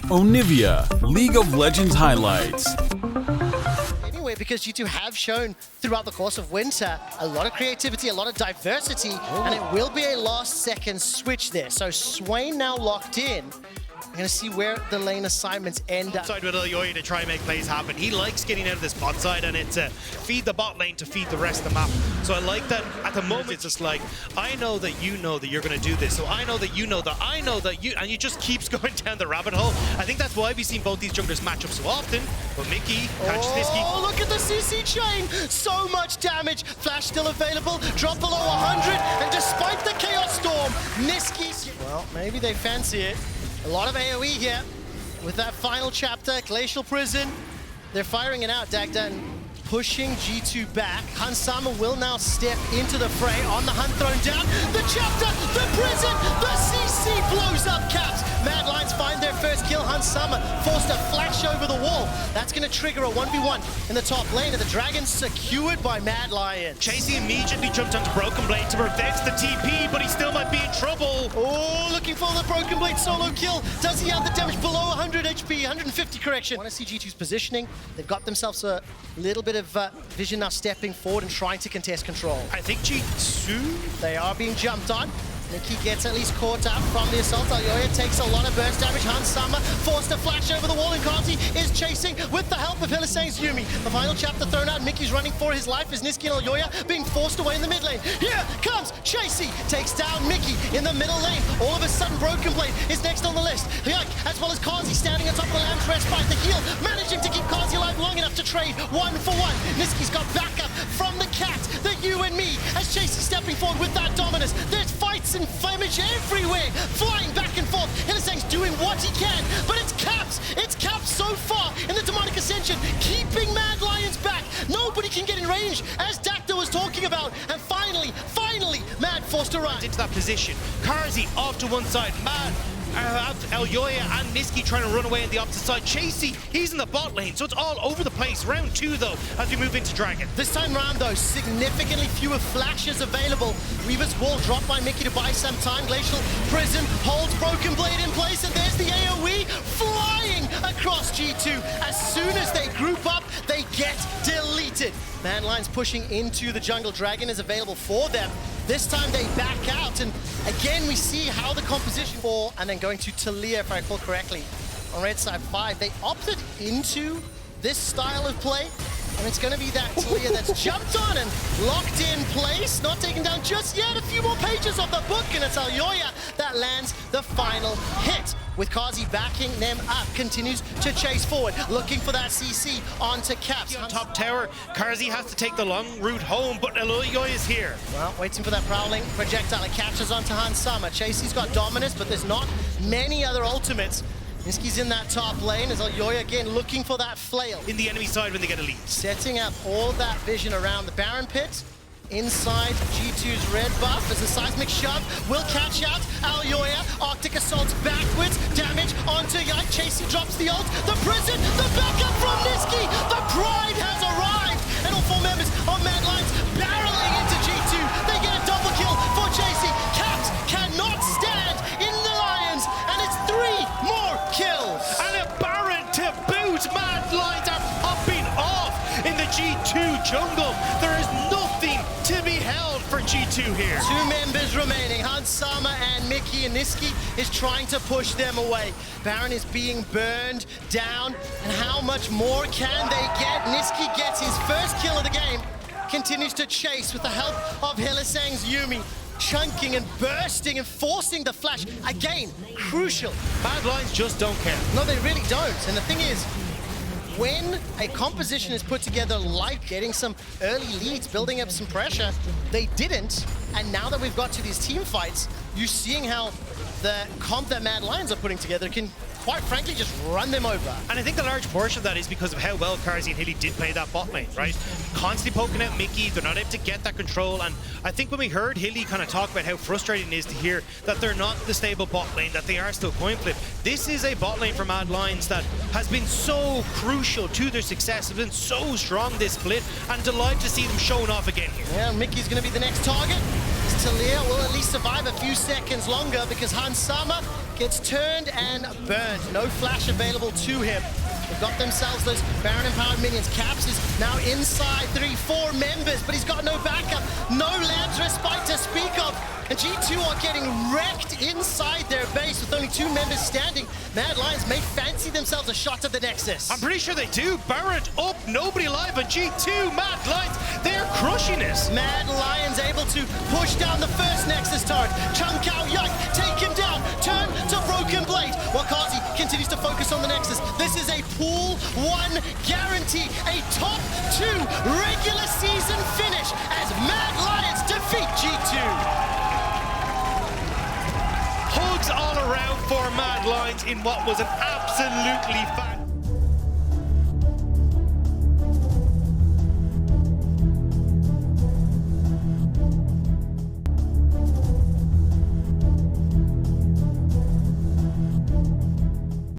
Onivia, League of Legends highlights. Anyway, because G2 have shown throughout the course of winter a lot of creativity, a lot of diversity, and it will be a last-second switch there. So Swain now locked in. We're going to see where the lane assignments end up. Side with Yoya to try and make plays happen. He likes getting out of this bot side, and it's feed the bot lane to feed the rest of the map. So I like that at the moment it's just like, I know that you know that you're going to do this, so I know that you know that I know that you, and it just keeps going down the rabbit hole. I think that's why we've seen both these junglers match up so often, but Mickey catches this. Oh, look at the CC chain! So much damage. Flash still available, drop below 100, and despite the Chaos Storm, Niski's... Well, maybe they fancy it. A lot of AoE here with that final chapter, Glacial Prison. They're firing it out, Dagdan pushing G2 back. Hansama will now step into the fray on the hunt thrown down. The chapter, the prison, the CC blows up Caps. Mad Lions find their first kill. Hansama forced a flash over the wall. That's going to trigger a 1v1 in the top lane, and the Dragon secured by Mad Lion. Chasey immediately jumped onto Broken Blade to prevent the TP, but he still might be in trouble. Oh, looking for the Broken Blade solo kill. Does he have the damage below 100 HP, 150 correction? Want to see G2's positioning. They've got themselves a little bit of vision now stepping forward and trying to contest control. I think G2... They are being jumped on. Nicky gets at least caught up from the assault. Yoya takes a lot of burst damage. Hansama forced a flash over the wall, and Kazi is chasing with the help of Hylissang's Yuumi. The final chapter thrown out. Mickey's running for his life as Niski and Yoya being forced away in the mid lane. Here comes Chasey, takes down Mickey in the middle lane. All of a sudden, Broken Blade is next on the list. As well as Kazi standing on top of the Lamb's Respite. The heal managing to keep Kazi alive long enough to trade 1-for-1. Niski's got backup from the cat, the you and me, as Chasey stepping forward with that dominance. There's fights and flamage everywhere, flying back and forth. Hylissang's doing what he can, but it's Caps. It's Caps so far in the Demonic Ascension, keeping Mad Lions back. Nobody can get in range, as Dacta was talking about. And finally, Mad forced to run into that position. Karzi off to one side. Mad. Yoya and Niski trying to run away on the opposite side. Chasey, he's in the bot lane, so it's all over the place. Round 2, though, as we move into Dragon. This time round, though, significantly fewer flashes available. Weaver's wall dropped by Mickey to buy some time. Glacial Prison holds Broken Blade in place, and there's the AoE flying across G2. As soon as they group up, they get deleted. Mad Lions pushing into the jungle. Dragon is available for them. This time they back out, and again we see how the composition for, and then going to Talia, if I recall correctly, on red side 5. They opted into this style of play, and it's going to be that Talia that's jumped on and locked in place, not taken down just yet. A few more pages of the book, and it's Yoya that lands the final hit. With Kazi backing them up, continues to chase forward, looking for that CC onto Caps. On top tower, Karzi has to take the long route home, but Yoya is here. Well, waiting for that prowling projectile. It captures onto Hansama. Chasey's got dominance, but there's not many other ultimates. Niski's in that top lane as Yoya again looking for that flail. In the enemy side when they get a lead. Setting up all that vision around the Baron pit. Inside G2's red buff as the seismic shove will catch out Yoya. Arctic assaults backwards, damage onto Yike. Chasey drops the ult. The prison, the backup from Niski. The pride has arrived, and all 4 members of Mad Lions barreling into G2. They get a double kill for Chasey. Caps cannot stand in the Lions, and it's 3 more kills. And a Baron to boot. Mad Lions are popping off in the G2 jungle. There is nothing to be held for G2 here. 2 members remaining. Hansama and Mickey, and Niski is trying to push them away. Baron is being burned down, and how much more can they get? Niski gets his first kill of the game, continues to chase with the help of Hylissang's Yuumi, chunking and bursting and forcing the flash. Again, crucial. Mad Lions just don't care. No, they really don't. And the thing is, when a composition is put together like getting some early leads, building up some pressure, they didn't. And now that we've got to these team fights, you're seeing how the comp that Mad Lions are putting together can, quite frankly, just run them over. And I think a large portion of that is because of how well Karzi and Hilly did play that bot lane, right? Constantly poking out Mickey, they're not able to get that control, and I think when we heard Hilly kind of talk about how frustrating it is to hear that they're not the stable bot lane, that they are still coin flip, this is a bot lane for Mad Lions that has been so crucial to their success, has been so strong this split, and delighted to see them showing off again here. Yeah, Mickey's going to be the next target. Talia will at least survive a few seconds longer because Hansama gets turned and burned. No flash available to him. They've got themselves those Baron empowered minions. Caps is now inside 3-4 members, but he's got no backup. No Labs respite to speak of. And G2 are getting wrecked inside their base with only 2 members standing. Mad Lions may fancy themselves a shot at the Nexus. I'm pretty sure they do. Baron up, nobody alive, and G2, Mad Lions, they're crushing it. Mad Lions able to push down the first Nexus turret. Chunk out Yike, take him down, turn to Broken Blade. While Kazi continues to focus on the Nexus. This is a pool 1 guarantee, a top 2 regular season finish as Mad Lions defeat G2. Hugs all around for Mad Lions in what was an absolutely fantastic